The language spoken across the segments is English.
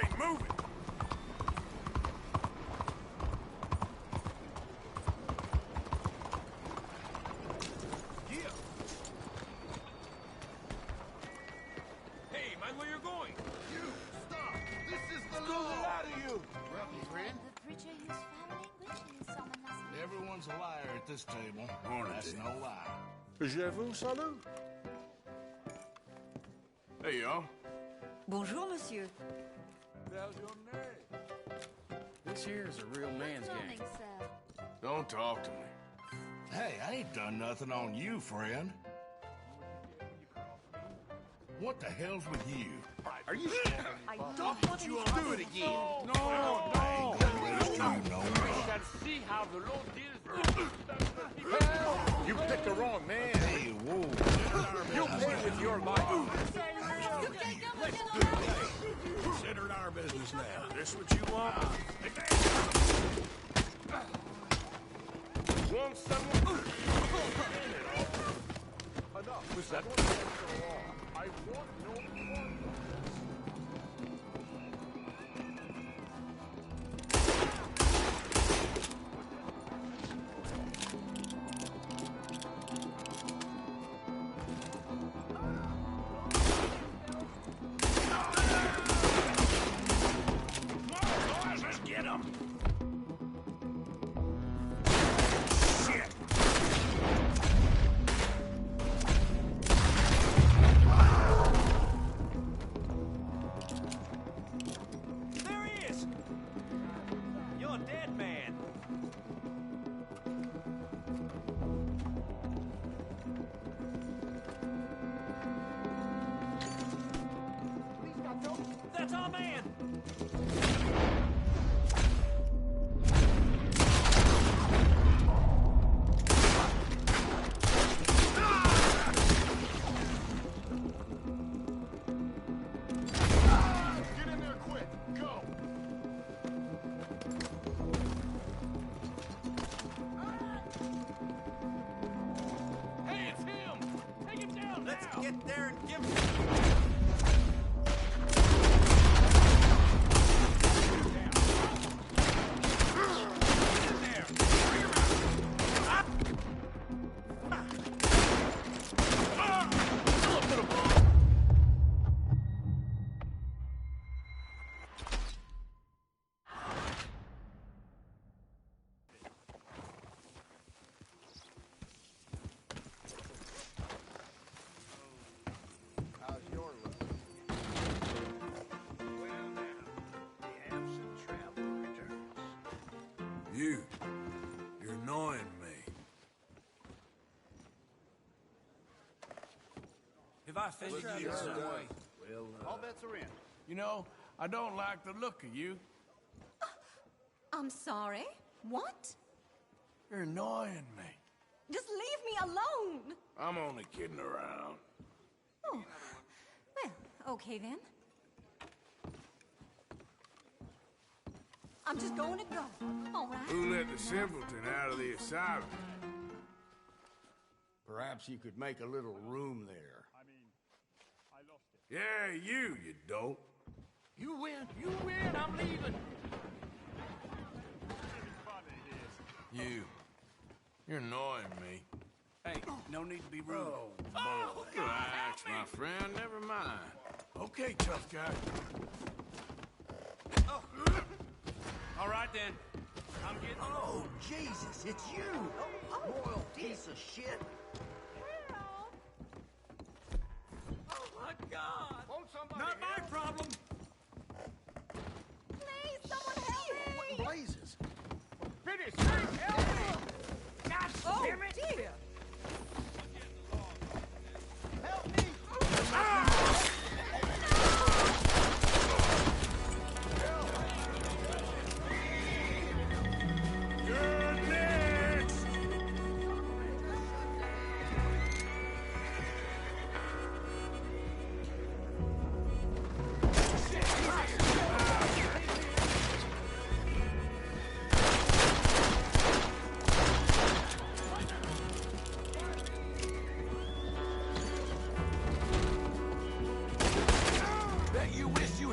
ain't moving. Yeah. Hey, mind where you're going. You, stop! This is the law! Get out of you! Welcome, friend. The preacher used foul language in his sermon last week. Everyone's a liar at this table. Morning, That's Dick. no lie. Je vous salue. Hey, y'all. Bonjour, monsieur. How's your name? This here is a real man's Good morning, game. sir. Don't talk to me. Hey, I ain't done nothing on you, friend. What the hell's with you? Are you I don't want you any do it again? No! You know me. can see how the Lord deals. You picked the wrong man. Hey, whoa. You play with your life. Consider it our business now. This what you want? Want someone? Enough. Was that one? I want no more. Let's get him. Shit! There he is! You're a dead man. That's our man! Get in there quick! Go! Hey, it's him! Take him down Let's now! get there and give him... How's your luck? Well, now, the absent traveler returns. You're annoying me. Have I offended you in some way? Well, All bets are in. You know, I don't like the look of you. I'm sorry. What? You're annoying me. Just leave me alone. I'm only kidding around. Oh. Well, okay then. I'm just going to go. All right. Who let the simpleton out of the asylum? perhaps you could make a little room there. Yeah, you dope. You win, I'm leaving. You're annoying me. Hey, no need to be rude. Relax, my friend, never mind. Okay, tough guy. All right, then. I'm getting... Oh, Jesus, it's you! Royal piece of shit. Oh, my God! Won't somebody Not my problem! Please, someone help me! What blazes? Finish! Help me! God damn it! Dear. Help me! You're next!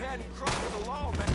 hadn't crossed the law, man.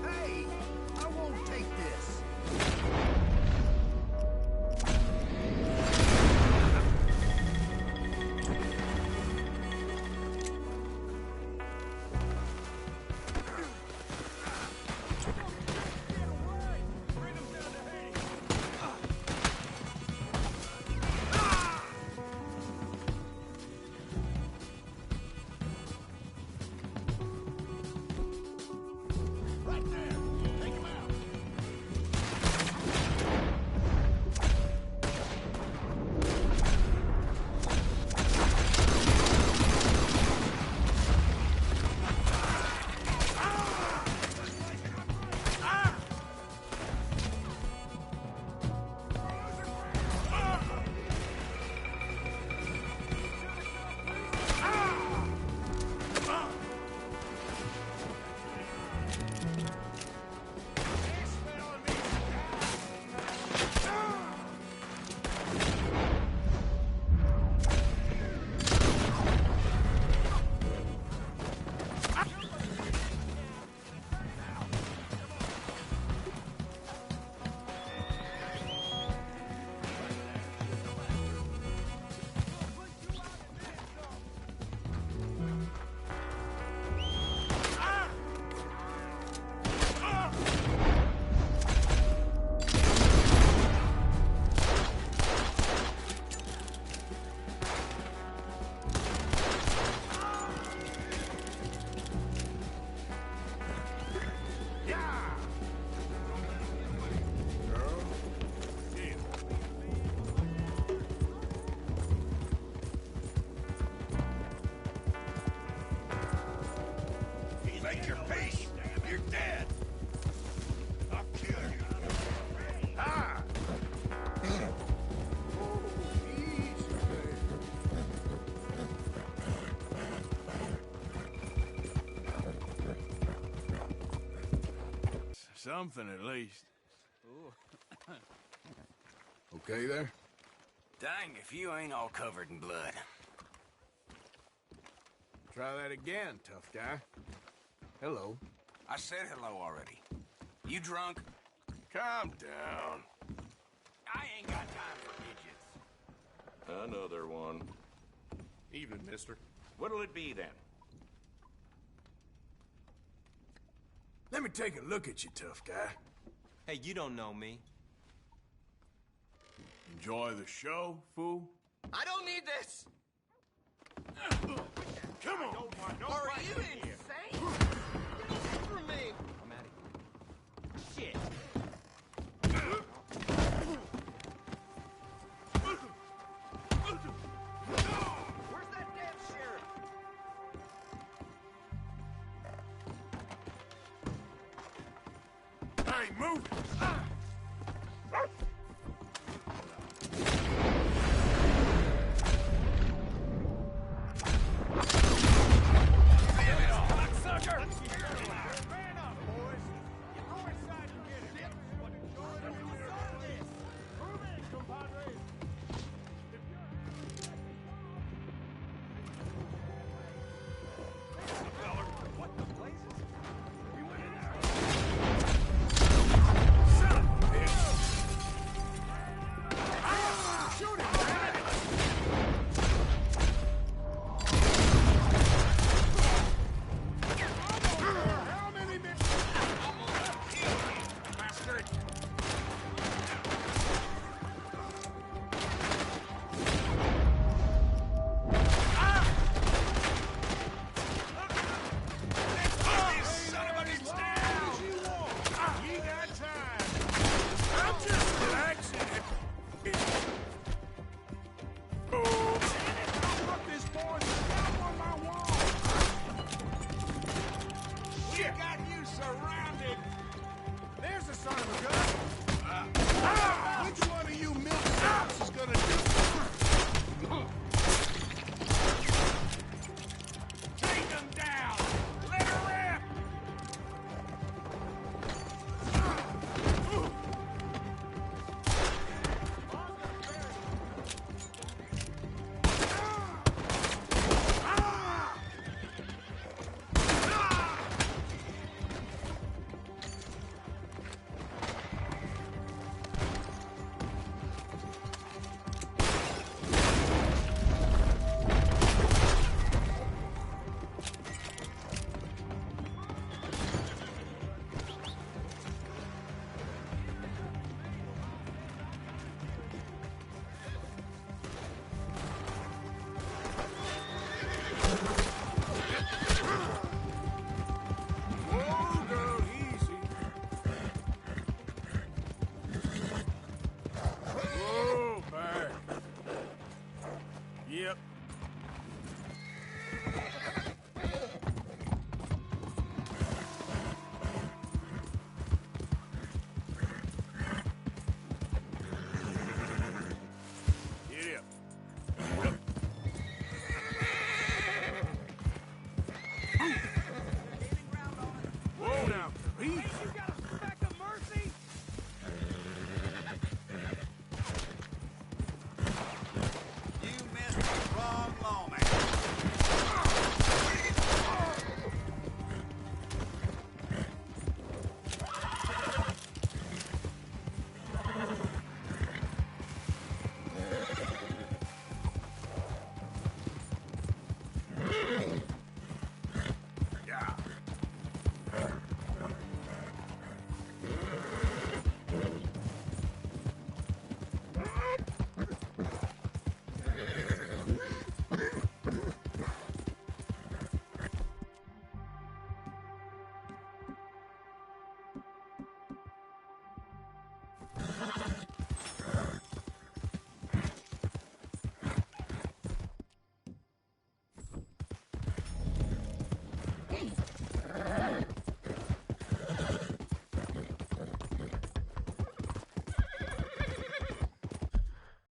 Hey, I won't take this. Right there. Take him out. Make your peace. You're dead. I'll kill you. Ah! Something at least. Okay there? Dang if you ain't all covered in blood. Try that again, tough guy. Hello. I said hello already. You drunk? Calm down. I ain't got time for idiots. Another one. Evening, mister. What'll it be then? Let me take a look at you, tough guy. Hey, you don't know me. Enjoy the show, fool? I don't need this! Come on! Are you insane? Get away from me! I'm out of here. Shit! Where's that damn sheriff? I ain't moving!